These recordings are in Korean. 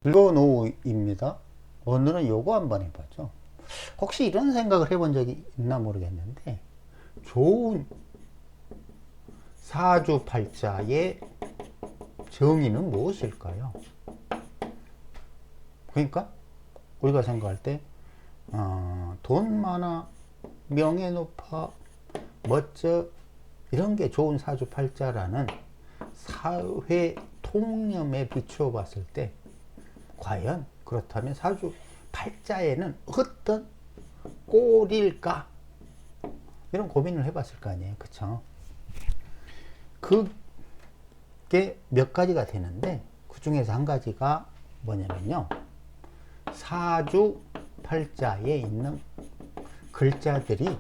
즐거노입니다. 오늘은 요거 한번 해보죠. 혹시 이런 생각을 해본 적이 있나 모르겠는데, 좋은 사주팔자의 정의는 무엇일까요? 그러니까 우리가 생각할 때 돈 많아, 명예 높아, 멋져, 이런 게 좋은 사주팔자라는 사회 통념에 비추어 봤을 때, 과연 그렇다면 사주 팔자에는 어떤 꼴일까? 이런 고민을 해봤을 거 아니에요. 그쵸? 그게 몇 가지가 되는데, 그 중에서 한 가지가 뭐냐면요, 사주 팔자에 있는 글자들이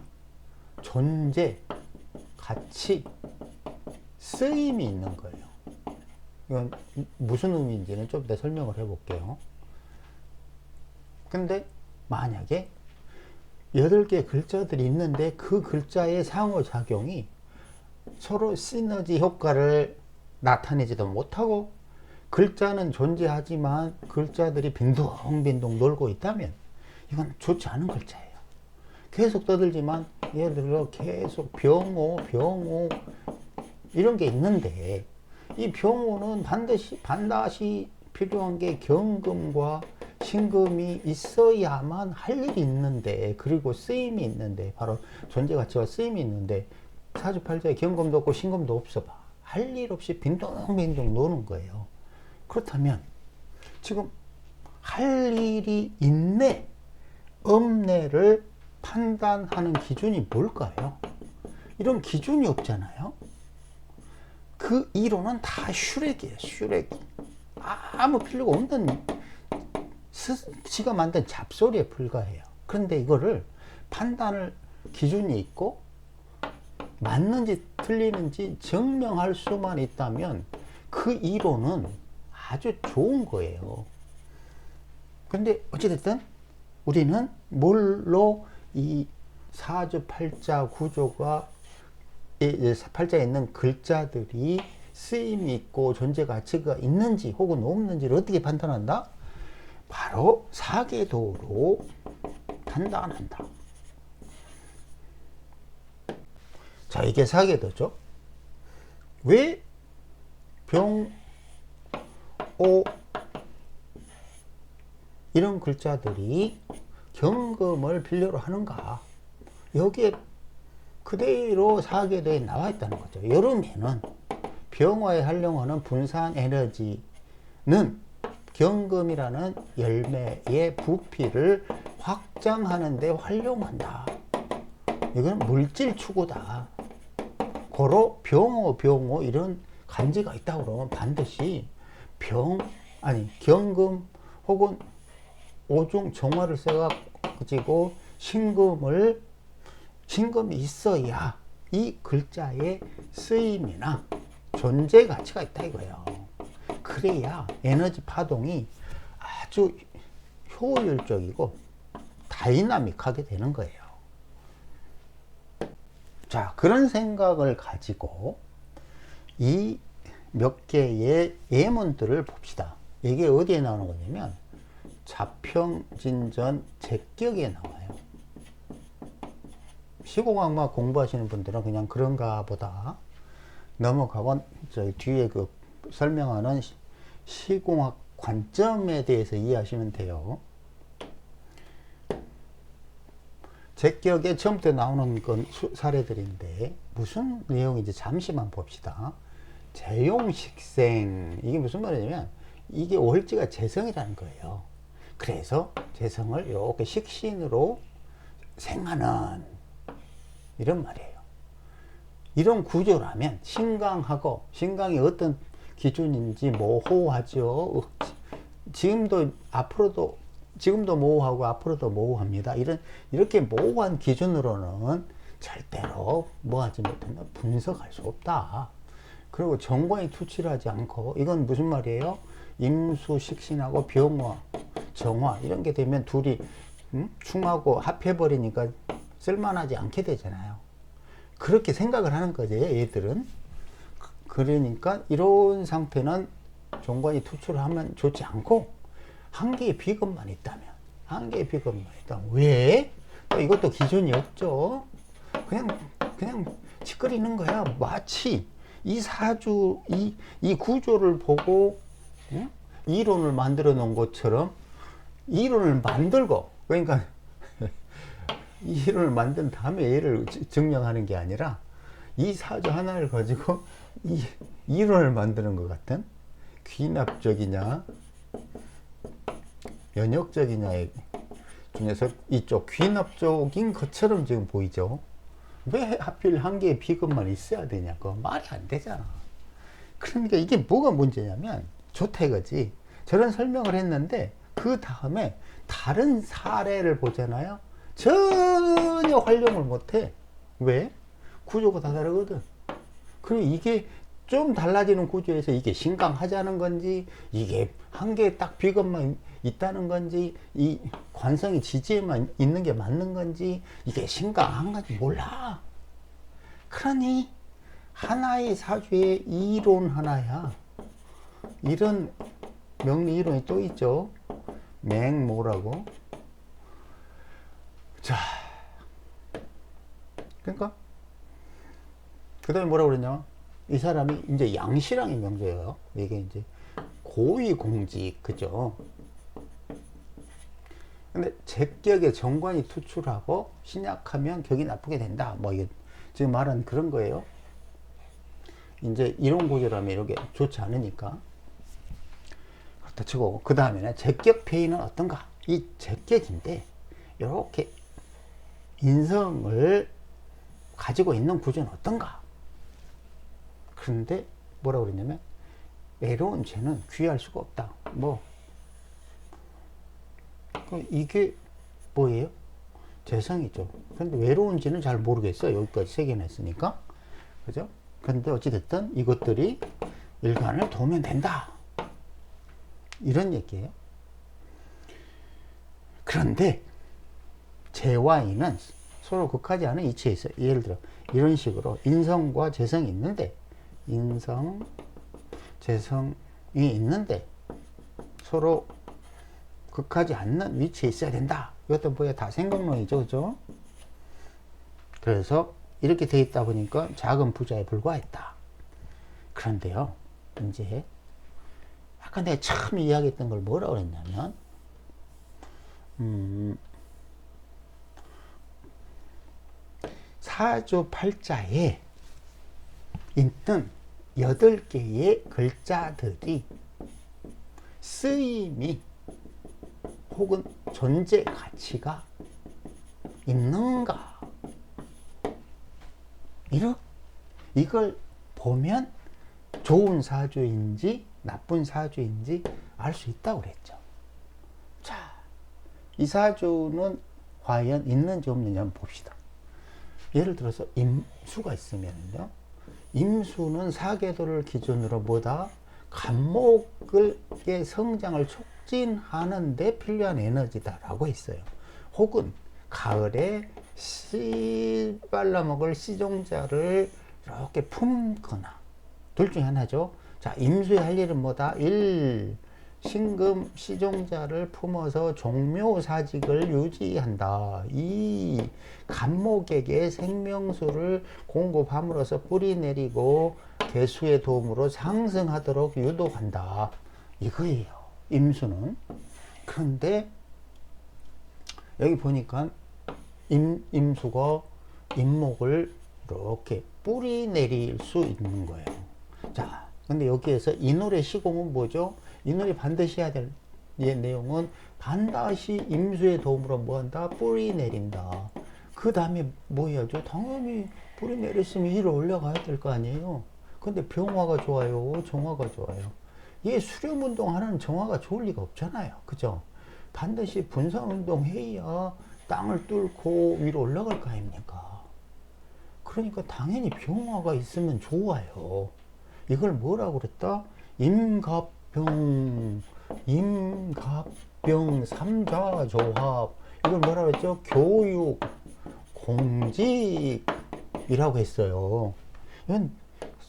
존재, 가치, 쓰임이 있는 거예요. 이건 무슨 의미인지는 좀 더 설명을 해볼게요. 근데 만약에 8개의 글자들이 있는데 그 글자의 상호작용이 서로 시너지 효과를 나타내지도 못하고, 글자는 존재하지만 글자들이 빈둥빈둥 놀고 있다면 이건 좋지 않은 글자예요. 계속 떠들지만 예를 들어 계속 병호 이런 게 있는데, 이 병호는 반드시 필요한 게 경금과 신금이 있어야만 할 일이 있는데, 그리고 쓰임이 있는데, 바로 존재 가치와 쓰임이 있는데, 사주팔자에 경금도 없고 신금도 없어 봐. 할 일 없이 빈둥빈둥 노는 거예요. 그렇다면 지금 할 일이 있네, 없네를 판단하는 기준이 뭘까요? 이런 기준이 없잖아요. 그 이론은 다 슈렉이에요. 슈렉. 아무 필요가 없는, 지가 만든 잡소리에 불과해요. 그런데 이거를 판단을 기준이 있고 맞는지 틀리는지 증명할 수만 있다면 그 이론은 아주 좋은 거예요. 근데 어찌됐든 우리는 뭘로 이 사주팔자 구조가, 팔자에 있는 글자들이 쓰임이 있고 존재 가치가 있는지 혹은 없는지를 어떻게 판단한다? 바로 사계도로 판단한다. 자, 이게 사계도죠. 왜 병, 오, 이런 글자들이 경금을 필요로 하는가? 여기에 그대로 사계도에 나와 있다는 거죠. 여름에는 병화에 활용하는 분산 에너지는 경금이라는 열매의 부피를 확장하는 데 활용한다. 이건 물질 추구다. 고로 병호 이런 간지가 있다고 그러면 반드시 경금 혹은 오중 정화를 써가지고 신금이 있어야 이 글자의 쓰임이나 존재 가치가 있다 이거예요. 그래야 에너지 파동이 아주 효율적이고 다이나믹하게 되는 거예요. 자, 그런 생각을 가지고 이 몇 개의 예문들을 봅시다. 이게 어디에 나오는 거냐면 자평진전 제격에 나와요. 시공학만 공부하시는 분들은 그냥 그런가 보다 넘어가고, 저희 뒤에 그 설명하는 시공학 관점에 대해서 이해하시면 돼요. 제격에 처음부터 나오는 건 사례들인데 무슨 내용인지 잠시만 봅시다. 재용식생, 이게 무슨 말이냐면 이게 월지가 재성이라는 거예요. 그래서 재성을 이렇게 식신으로 생하는, 이런 말이에요. 이런 구조라면 신강이 어떤 기준인지 모호하죠. 지금도 모호하고 앞으로도 모호합니다. 이렇게 모호한 기준으로는 절대로 뭐하지 못하면 분석할 수 없다. 그리고 정관이 투치를 하지 않고, 이건 무슨 말이에요? 임수식신하고 병화, 정화 이런 게 되면 둘이 충하고 합해버리니까 쓸만하지 않게 되잖아요. 그렇게 생각을 하는 거죠, 얘들은. 그러니까 이런 상태는 정관이 투출을 하면 좋지 않고, 한 개의 비급만 있다면, 한 개의 비급만 있다면, 왜? 또 이것도 기준이 없죠. 그냥 짓거리는 거야. 마치 이 사주, 이 구조를 보고, 응? 이론을 만들어 놓은 것처럼 이론을 만들고, 그러니까 이론을 만든 다음에 얘를 증명하는 게 아니라 이 사주 하나를 가지고 이 이론을 만드는 것 같은, 귀납적이냐 연역적이냐의 중에서 이쪽 귀납적인 것처럼 지금 보이죠. 왜 하필 한 개의 비급만 있어야 되냐고. 말이 안 되잖아. 그러니까 이게 뭐가 문제냐면, 좋다 이거지. 저런 설명을 했는데 그 다음에 다른 사례를 보잖아요. 전혀 활용을 못해. 왜? 구조가 다 다르거든. 그리고 이게 좀 달라지는 구조에서 이게 신강하자는 건지, 이게 한 개의 딱 비급만 있다는 건지, 이 관성이 지지에만 있는 게 맞는 건지, 이게 신강한 건지 몰라. 그러니 하나의 사주의 이론 하나야. 이런 명리 이론이 또 있죠. 맹모라고. 자, 그러니까 그 다음에 뭐라고 그랬냐, 이 사람이 이제 양씨랑의 명제예요. 이게 이제 고위공직, 그죠? 근데 제격에 정관이 투출하고 신약하면 격이 나쁘게 된다. 뭐 이게 지금 말한 그런 거예요. 이제 이론 구조라면 이렇게 좋지 않으니까. 그렇다 치고, 그 다음에는 제격 폐인은 어떤가? 이 제격인데 이렇게 인성을 가지고 있는 구조는 어떤가? 그런데 뭐라고 그랬냐면, 외로운 죄는 귀할 수가 없다. 뭐 이게 뭐예요? 재성이죠. 근데 외로운지는 잘 모르겠어요. 여기까지 세 개나 했으니까. 그죠? 근데 어찌됐든 이것들이 일간을 도우면 된다. 이런 얘기예요. 그런데 재와 인은 서로 극하지 않은 이치에 있어요. 예를 들어 이런 식으로 인성과 재성이 있는데, 인성, 재성이 있는데 서로 극하지 않는 위치에 있어야 된다. 이것도 뭐야, 다 생각론이죠. 그죠? 그래서 이렇게 돼 있다 보니까 작은 부자에 불과했다. 그런데요, 이제 아까 내가 처음 이야기했던 걸 뭐라고 그랬냐면, 사주 팔자에 있는 8개의 글자들이 쓰임이 혹은 존재 가치가 있는가, 이걸 보면 좋은 사주인지 나쁜 사주인지 알 수 있다고 그랬죠. 자, 이 사주는 과연 있는지 없는지 한번 봅시다. 예를 들어서 임수가 있으면요, 임수는 사계도를 기준으로 뭐다? 간목의 성장을 촉진하는 데 필요한 에너지다라고 했어요. 혹은 가을에 씨 발라먹을 씨종자를 이렇게 품거나, 둘 중에 하나죠. 자, 임수의 할 일은 뭐다? 1. 신금 씨종자를 품어서 종묘사직을 유지한다. 2. 간목에게 생명수를 공급함으로써 뿌리 내리고 개수의 도움으로 상승하도록 유도한다. 이거예요, 임수는. 그런데 여기 보니까 임수가 임목을 이렇게 뿌리 내릴 수 있는 거예요. 자, 근데 여기에서 인월의 시공은 뭐죠? 인월이 반드시 해야 될 내용은 반드시 임수의 도움으로 뭐한다? 뿌리 내린다. 그 다음에 뭐 해야죠? 당연히 뿌리 내렸으면 위로 올라가야 될 거 아니에요. 근데 병화가 좋아요, 정화가 좋아요? 얘 수렴운동 하는 정화가 좋을 리가 없잖아요. 그죠? 반드시 분산운동 해야 땅을 뚫고 위로 올라갈 거 아닙니까? 그러니까 당연히 병화가 있으면 좋아요. 이걸 뭐라고 그랬다? 임갑병 삼자 조합. 이걸 뭐라고 했죠? 교육, 공직이라고 했어요. 이건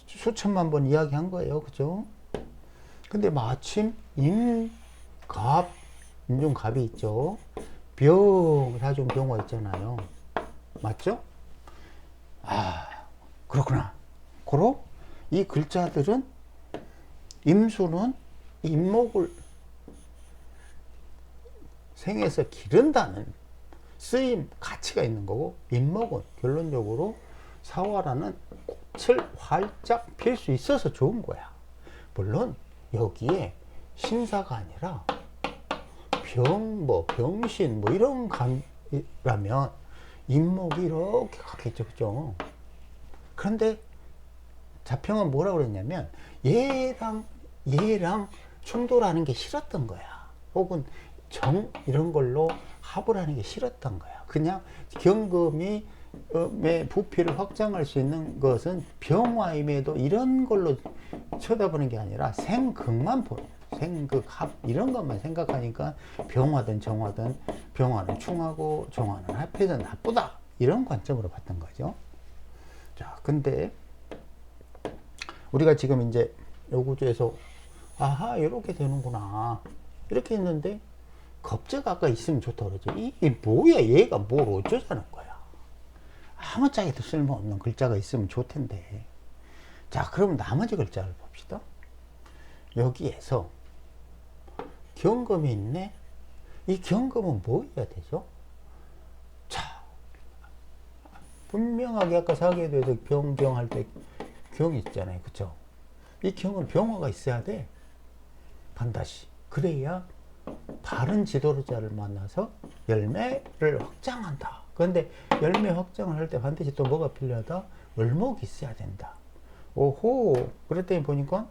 수천만 번 이야기한 거예요. 그죠? 근데 마침 임갑 임종갑이 있죠. 병, 사중 병화 있잖아요. 맞죠? 아, 그렇구나. 고로 이 글자들은 임수는 임목을 생에서 기른다는 쓰임 가치가 있는 거고, 임목은 결론적으로 사화라는 꽃을 활짝 필 수 있어서 좋은 거야. 물론 여기에 신사가 아니라 병, 뭐 병신 뭐 이런 감이라면 임목이 이렇게 가겠죠, 그죠? 그런데 자평은 뭐라고 그랬냐면 얘랑 충돌하는 게 싫었던 거야. 혹은 정 이런 걸로 합을 하는 게 싫었던 거야. 그냥 경금이 부피를 확장할 수 있는 것은 병화임에도 이런 걸로 쳐다보는 게 아니라 생극만 보는 거야. 생극, 합 이런 것만 생각하니까 병화든 정화든 병화는 충하고 정화는 합해서 나쁘다 이런 관점으로 봤던 거죠. 자, 근데 우리가 지금 이제 요 구조에서 아하 이렇게 되는구나 이렇게 했는데 겁재가 아까 있으면 좋다 그러죠. 이게 뭐야, 얘가 뭘 어쩌자는 거야. 아무짝에도 쓸모없는 글자가 있으면 좋텐데. 자, 그럼 나머지 글자를 봅시다. 여기에서 경금이 있네. 이 경금은 뭐 해야 되죠? 자, 분명하게 아까 사기에 대해서 병할 때 경 있잖아요, 그쵸? 이 경은 병화가 있어야 돼. 반드시. 그래야 바른 지도자를 만나서 열매를 확장한다. 그런데 열매 확장을 할 때 반드시 또 뭐가 필요하다? 을목이 있어야 된다. 오호, 그랬더니 보니까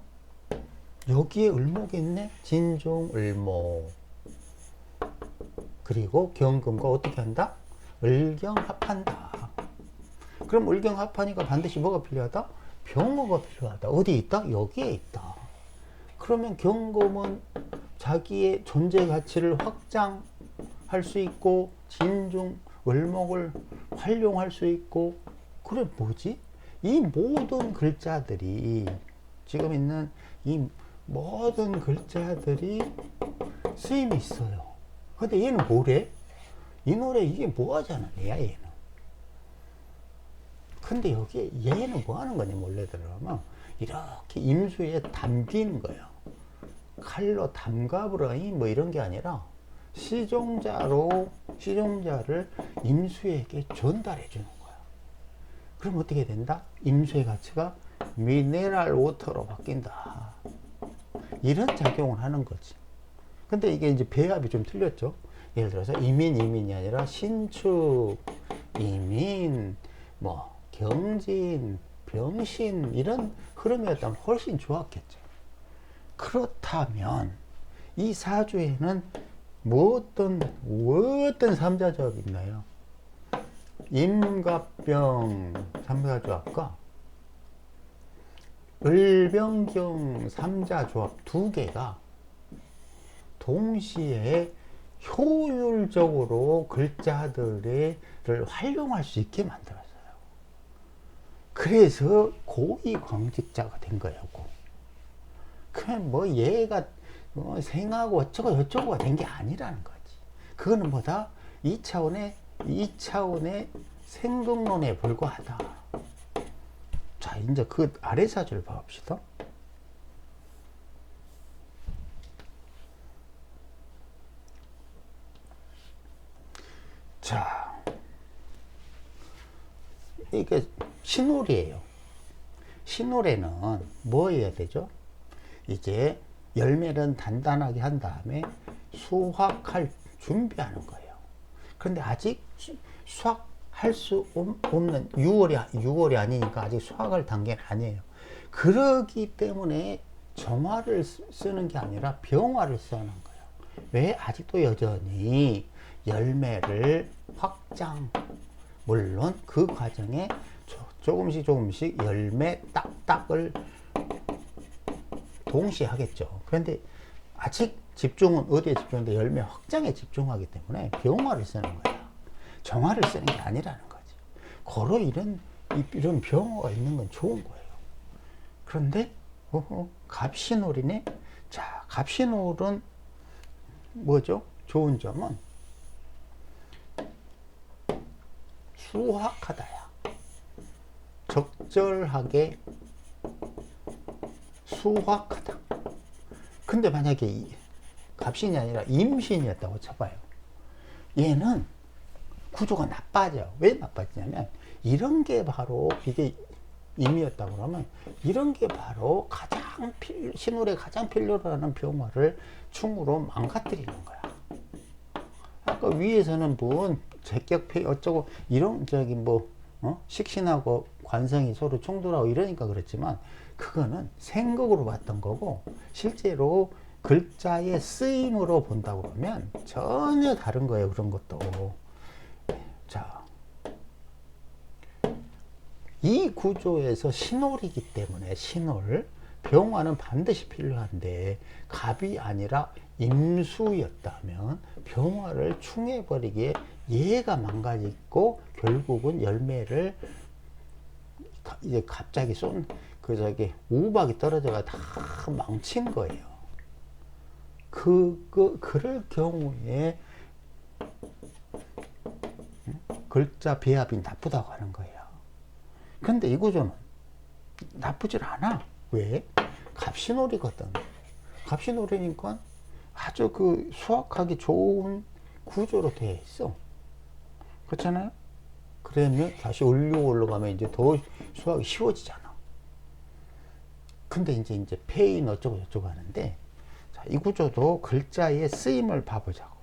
여기에 을목이 있네. 진종 을목. 그리고 경금과 어떻게 한다? 을경합한다. 그럼 을경합하니까 반드시 뭐가 필요하다? 병화가 필요하다. 어디 있다? 여기에 있다. 그러면 경금은 자기의 존재 가치를 확장할 수 있고 진중 을목을 활용할 수 있고, 그래 뭐지? 이 모든 글자들이 지금 있는 이 모든 글자들이 쓰임이 있어요. 근데 얘는 뭐래? 이 노래 이게 뭐 하자는 애야 얘는. 근데 여기에 얘는 뭐 하는 거냐 몰래 들어가면 이렇게 임수에 담기는 거예요. 칼로 담가버려 뭐 이런 게 아니라 시종자를 임수에게 전달해 주는 거야. 그럼 어떻게 된다? 임수의 가치가 미네랄 워터로 바뀐다. 이런 작용을 하는 거지. 근데 이게 이제 배합이 좀 틀렸죠. 예를 들어서 이민이 아니라 신축, 이민, 뭐 경진, 병신 이런 흐름이었다면 훨씬 좋았겠죠. 그렇다면 이 사주에는 어떤 삼자조합이 있나요? 임갑병 삼자조합과 을병경 삼자조합 두 개가 동시에 효율적으로 글자들을 활용할 수 있게 만들었어요. 그래서 고위광직자가 된 거예요. 그냥 뭐 얘가 생하고 어쩌고 저쩌고가 된 게 아니라는 거지. 그거는 뭐다? 2차원의 생각론에 불과하다. 자, 이제 그 아래 사주를 봐봅시다. 자, 이게 신월이에요. 신월에는 뭐 해야 되죠? 이제 열매는 단단하게 한 다음에 수확할 준비하는 거예요. 그런데 아직 수확할 수 없는 6월이 아니니까 아직 수확할 단계는 아니에요. 그러기 때문에 정화를 쓰는 게 아니라 병화를 쓰는 거예요. 왜? 아직도 여전히 열매를 확장, 물론 그 과정에 조금씩 열매 딱딱을 동시에 하겠죠. 그런데 아직 집중은 어디에 집중하는데 열매 확장에 집중하기 때문에 병화를 쓰는 거야. 정화를 쓰는 게 아니라는 거지. 고로 이런 병화가 있는 건 좋은 거예요. 그런데 갑신월이네. 자, 갑신월은 뭐죠? 좋은 점은 수확하다야. 적절하게 수확하다. 근데 만약에 갑신이 아니라 임신이었다고 쳐봐요. 얘는 구조가 나빠져. 왜 나빠지냐면 이런 게 바로 이게 임이었다고 그러면 이런 게 바로 신홀에 가장 필요로 하는 병화를 충으로 망가뜨리는 거야. 아까 위에서는 뭔 제격폐 어쩌고 이런 저기 식신하고 관성이 서로 충돌하고 이러니까 그렇지만 그거는 생각으로 봤던 거고 실제로 글자의 쓰임으로 본다고 그러면 전혀 다른 거예요. 그런 것도. 자, 이 구조에서 신홀이기 때문에 신홀 병화는 반드시 필요한데 갑이 아니라 임수였다면 병화를 충해버리기에 얘가 망가지고 결국은 열매를 이제 갑자기 우박이 떨어져가 다 망친 거예요. 그럴 경우에 글자 배합이 나쁘다고 하는 거예요. 근데 이 구조는 나쁘질 않아. 왜? 갑신홀이거든. 갑신홀이니까 아주 수확하기 좋은 구조로 되어 있어. 그렇잖아요? 그러면 다시 올라가면 이제 더 수확이 쉬워지잖아. 근데 이제 폐인 어쩌고 저쩌고 하는데, 자, 이 구조도 글자의 쓰임을 봐보자고.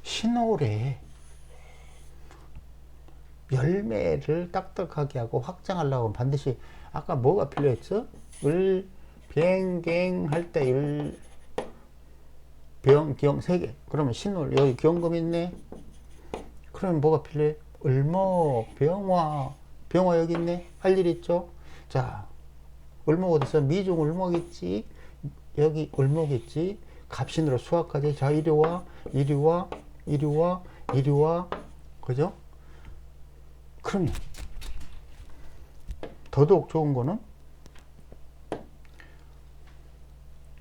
신홀에 열매를 딱딱하게 하고 확장하려고 하면 반드시 아까 뭐가 필요했어? 비행갱 할 때 병경 3개. 그러면 신홀 여기 경금 있네. 그러면 뭐가 필요해? 을목, 병화 여기 있네. 할 일 있죠? 자, 을목 어디서? 미중 을목 있지? 여기 을목 있지? 갑신으로 수확하지? 자, 이리 와. 그죠? 그러면 더더욱 좋은 거는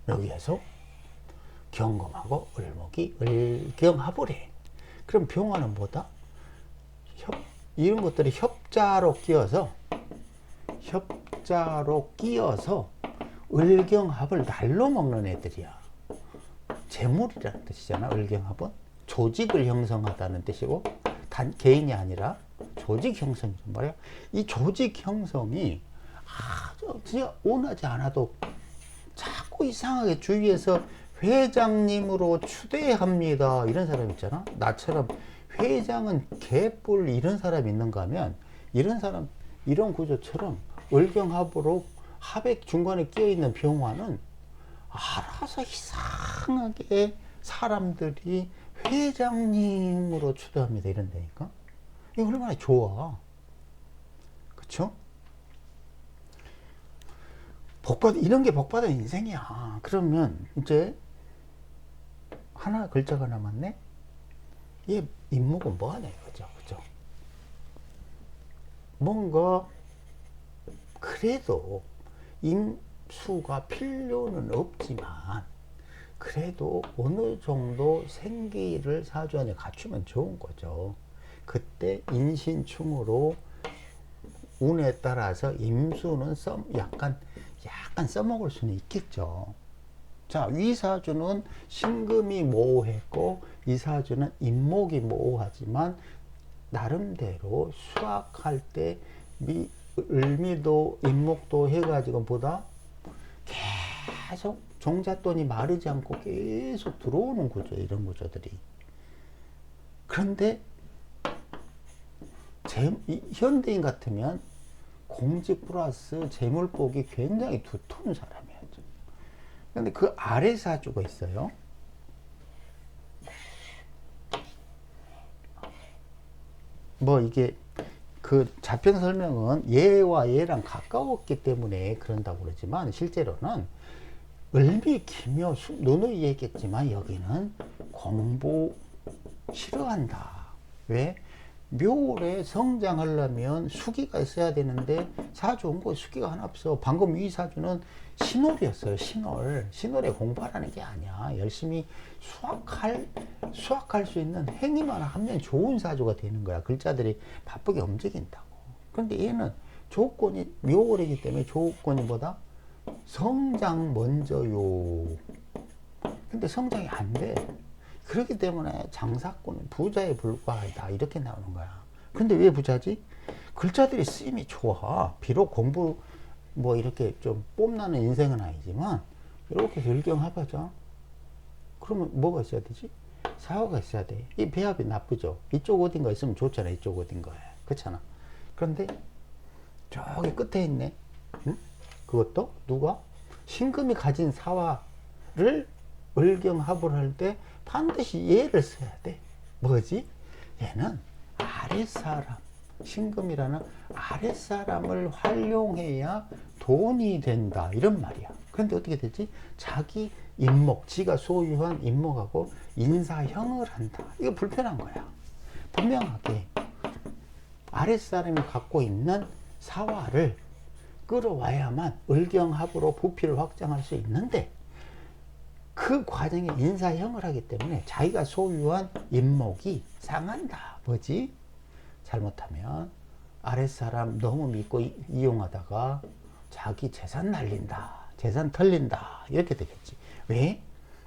여기에서 경금하고 을목이 을경합을 해. 그럼 병화는 뭐다? 이런 것들이 협자로 끼어서 을경합을 날로 먹는 애들이야. 재물이라는 뜻이잖아. 을경합은 조직을 형성하다는 뜻이고 단 개인이 아니라 조직 형성이란 말이야. 이 조직 형성이 아주 진짜 원하지 않아도 자꾸 이상하게 주위에서 회장님으로 추대합니다. 이런 사람 있잖아. 나처럼 회장은 개뿔 이런 사람 있는가 하면 이런 구조처럼 을경합으로 합의 중간에 끼어있는 병화는 알아서 이상하게 사람들이 회장님으로 추대합니다. 이런다니까. 이거 얼마나 좋아. 그쵸? 이런 게 복받은 인생이야. 그러면 이제 하나 글자가 남았네. 얘 임목은 뭐 하냐 이거죠. 그죠? 뭔가 그래도 임수가 필요는 없지만 그래도 어느 정도 생기를 사주 안에 갖추면 좋은 거죠. 그때 인신충으로 운에 따라서 임수는 약간 써먹을 수는 있겠죠. 자, 위 사주는 신금이 모호했고 이 사주는 임목이 모호하지만 나름대로 수확할 때 을미도 임목도 해가지고 보다 계속 종잣돈이 마르지 않고 계속 들어오는 구조, 이런 구조들이. 그런데 현대인 같으면 공직 플러스 재물복이 굉장히 두터운 사람이었죠. 근데 그 아래 사주가 있어요. 이게 그 자평 설명은 얘와 얘랑 가까웠기 때문에 그런다고 그러지만 실제로는 을미 기묘 누누이 얘기했지만 여기는 공부 싫어한다. 왜? 묘월에 성장하려면 수기가 있어야 되는데 사주 온 거 수기가 하나 없어. 방금 위 사주는 신월이었어요. 신월에 공부하라는 게 아니야. 열심히 수확할 수 있는 행위만 하면 좋은 사주가 되는 거야. 글자들이 바쁘게 움직인다고. 그런데 얘는 조건이 묘월이기 때문에 조건이 뭐다? 성장 먼저요. 근데 성장이 안 돼. 그렇기 때문에 장사꾼은 부자에 불과하다. 이렇게 나오는 거야. 근데 왜 부자지? 글자들이 쓰임이 좋아. 비록 공부 뭐 이렇게 좀 뽐나는 인생은 아니지만 이렇게 열경합하자. 그러면 뭐가 있어야 되지? 사화가 있어야 돼. 이 배합이 나쁘죠. 이쪽 어딘가 있으면 좋잖아. 이쪽 어딘가에. 그렇잖아. 그런데 저기 끝에 있네. 응? 그것도 누가? 신금이 가진 사화를 을경합을 할 때 반드시 얘를 써야 돼. 뭐지? 얘는 아랫사람, 신금이라는 아랫사람을 활용해야 돈이 된다. 이런 말이야. 그런데 어떻게 되지? 자기 인목, 지가 소유한 인목하고 인사형을 한다. 이거 불편한 거야. 분명하게 아랫사람이 갖고 있는 사화를 끌어와야만 을경합으로 부피를 확장할 수 있는데 그 과정에 인사형을 하기 때문에 자기가 소유한 인목이 상한다. 뭐지? 잘못하면 아랫사람 너무 믿고 이용하다가 자기 재산 날린다. 재산 털린다. 이렇게 되겠지. 왜?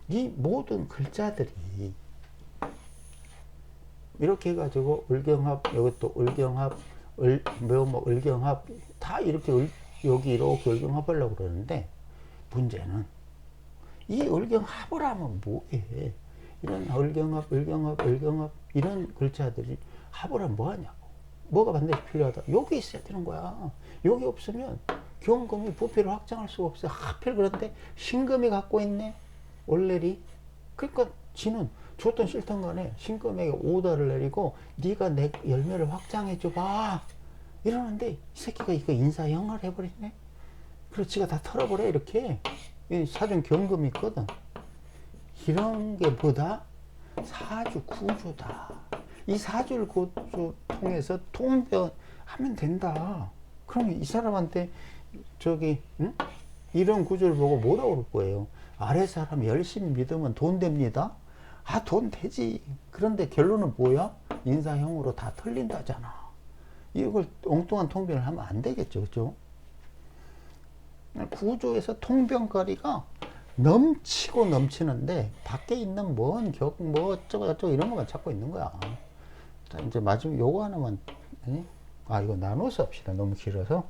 이 모든 글자들이 이렇게 해가지고 을경합, 이것도 을경합, 을경합 다 이렇게 여기 이렇게 을경합하려고 그러는데 문제는 이 을경합을 하면 뭐해? 이런 을경합 이런 글자들이 합을 하면 뭐하냐고. 뭐가 반드시 필요하다. 여기 있어야 되는 거야. 여기 없으면 경금이 부피를 확장할 수가 없어. 하필 그런데 신금이 갖고 있네. 올레리. 그러니까 지는 좋든 싫든 간에 신금에게 오더를 내리고 네가 내 열매를 확장해 줘봐. 이러는데 이 새끼가 이거 인사형을 해버리네. 그래서 지가 다 털어버려. 이렇게 사준 경금이 있거든. 이런 게 뭐다? 사주 구조다. 이 사주를 구조 통해서 통변하면 된다. 그러면 이 사람한테 저기 응? 이런 구조를 보고 뭐라고 그럴 거예요? 아래 사람 열심히 믿으면 돈 됩니다. 아, 돈 되지. 그런데 결론은 뭐야? 인사형으로 다 털린다잖아. 이걸 엉뚱한 통변을 하면 안 되겠죠. 그죠? 구조에서 통변거리가 넘치고 넘치는데 밖에 있는 뭐 어쩌고 이런 것만 찾고 있는 거야. 자, 이제 마지막 요거 하나만, 아, 이거 나눠서 합시다. 너무 길어서.